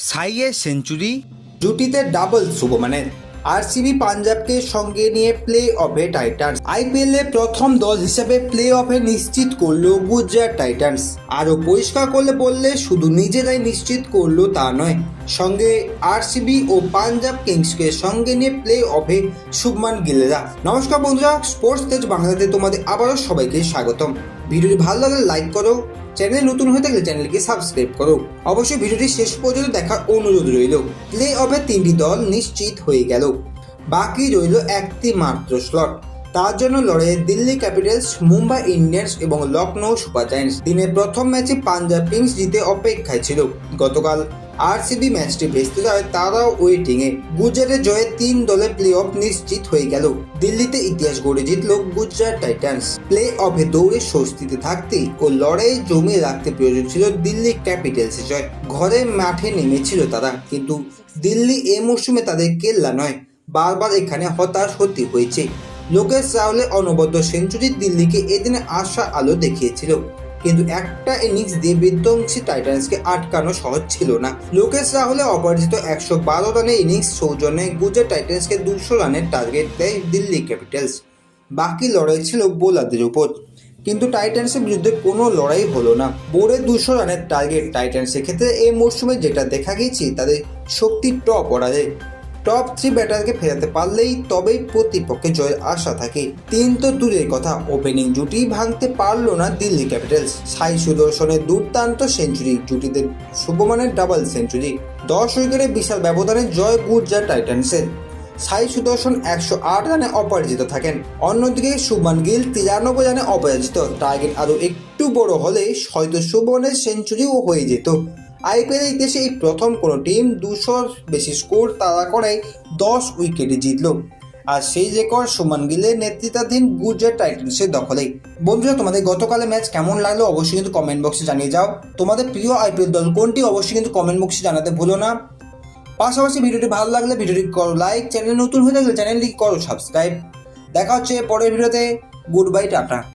সাইয়ের century, জুটিতে double শুভমানের। RCB পাঞ্জাবকে সঙ্গে নিয়ে play অফে Titans. IPL এ প্রথম দল হিসেবে প্লে অফে নিশ্চিত করলো গুজরাট টাইটান্স। আরও পরিষ্কার করলে বললে শুধু নিজেরাই নিশ্চিত করলো তা নয়, সঙ্গে আরসিবি ও পাঞ্জাব কিংসকে সঙ্গে নিয়ে প্লে অফে শুভমান গিলরা। নমস্কার বন্ধুরা, স্পোর্টস তেজ বাংলাতে তোমাদের আবারও সবাইকে স্বাগতম। ভিডিওটি ভালো লাগলে লাইক করো, চ্যানেলে নতুন হয়ে থাকলে চ্যানেলকে সাবস্ক্রাইব করো। অবশ্যই ভিডিওটি শেষ পর্যন্ত দেখার অনুরোধ রইল। প্লে অফে 3টি দল নিশ্চিত হয়ে গেল, বাকি রইল একটি মাত্র স্লট। তার জন্য লড়াইয়ে দিল্লি ক্যাপিটালস, মুম্বাই ইন্ডিয়ান্স এবং লখনৌ সুপার জায়ান্টস। দিনের প্রথম ম্যাচে পাঞ্জাব কিংস জিতে অপেক্ষায় ছিল। গতকাল আরসিবি ম্যাচটি ভেস্তে যায় তারাও ওয়েটিংয়ে। গুজরাটের জয়ে 3 দলের প্লে অফ নিশ্চিত হয়ে গেল। দিল্লিতে ইতিহাস গড়ে জিতল গুজরাট টাইটান্স। প্লে অফে দৌড়ে স্বস্তিতে থাকতে ও লড়াই জমিয়ে রাখতে প্রয়োজন ছিল দিল্লি ক্যাপিটালসের জয়। ঘরের মাঠে নেমেছিল তারা, কিন্তু দিল্লি এ মৌসুমে তাদের কেল্লা নয়। বারবার এখানে হতাশ হতে হয়েছে। লোকেশ রাহুলের অনবদ্য সেঞ্চুরি দিল্লিকে এদিনে আশা আলো দেখিয়েছিল, কিন্তু একটা ইনিংস দিয়ে বিধ্বংসী টাইটান্সকে আটকানো সহজ ছিল না। লোকেশ রাহুলের অপরাজিত 112 রানের ইনিংস সৌজন্যে গুজরাট টাইটান্সকে 200 রানের টার্গেট দেয় দিল্লি ক্যাপিটালস। বাকি লড়াই ছিল বোলারদের উপর, কিন্তু টাইটান্সের বিরুদ্ধে কোনো লড়াই হলো না। বোর্ডে 200 রানের টার্গেট টাইটান্সের ক্ষেত্রে এই মরশুমে যেটা দেখা গেছে, তাদের শক্তি টপ অর্ডারে। টপ 3 ব্যাটারকে ফেরাতে পারলেই তবেই প্রতিপক্ষে জয়ের আশা থাকে। 3 তো দূরের কথা, ওপেনিং জুটি ভাঙতে পারল না দিল্লি ক্যাপিটালস। সাই সুদর্শনের দুর্দান্ত সেঞ্চুরি, জুটিতে শুভমানের ডাবল সেঞ্চুরি, 10 উইকেটে বিশাল ব্যবধানে জয় গুজরাট টাইটান্সের। সাই সুদর্শন 108 রানে অপরাজিত থাকেন। অন্যদিকে শুভমান গিল 93 রানে অপরাজিত। টার্গেট আরও একটু বড় হলে হয়তো শুভমানের সেঞ্চুরিও হয়ে যেত। আইপিএল ইতিহাসে এই প্রথম কোনো টিম 200 বেশি স্কোর তাড়া করায় 10 উইকেটে জিতল, আর সেই রেকর্ড শুভমান গিলের নেতৃত্বাধীন গুজরাট টাইটান্সের দখলে। বন্ধুরা, তোমাদের গতকালের ম্যাচ কেমন লাগলো অবশ্যই কিন্তু কমেন্ট বক্সে জানিয়ে যাও। তোমাদের প্রিয় আইপিএল দল কোনটি অবশ্যই কিন্তু কমেন্ট বক্সে জানাতে ভুলো না। পাশাপাশি ভিডিওটি ভালো লাগলে ভিডিওটি করো লাইক, চ্যানেল নতুন হয়ে থাকলে চ্যানেলটি করো সাবস্ক্রাইব। দেখা হচ্ছে পরের ভিডিওতে। Good bye, tata.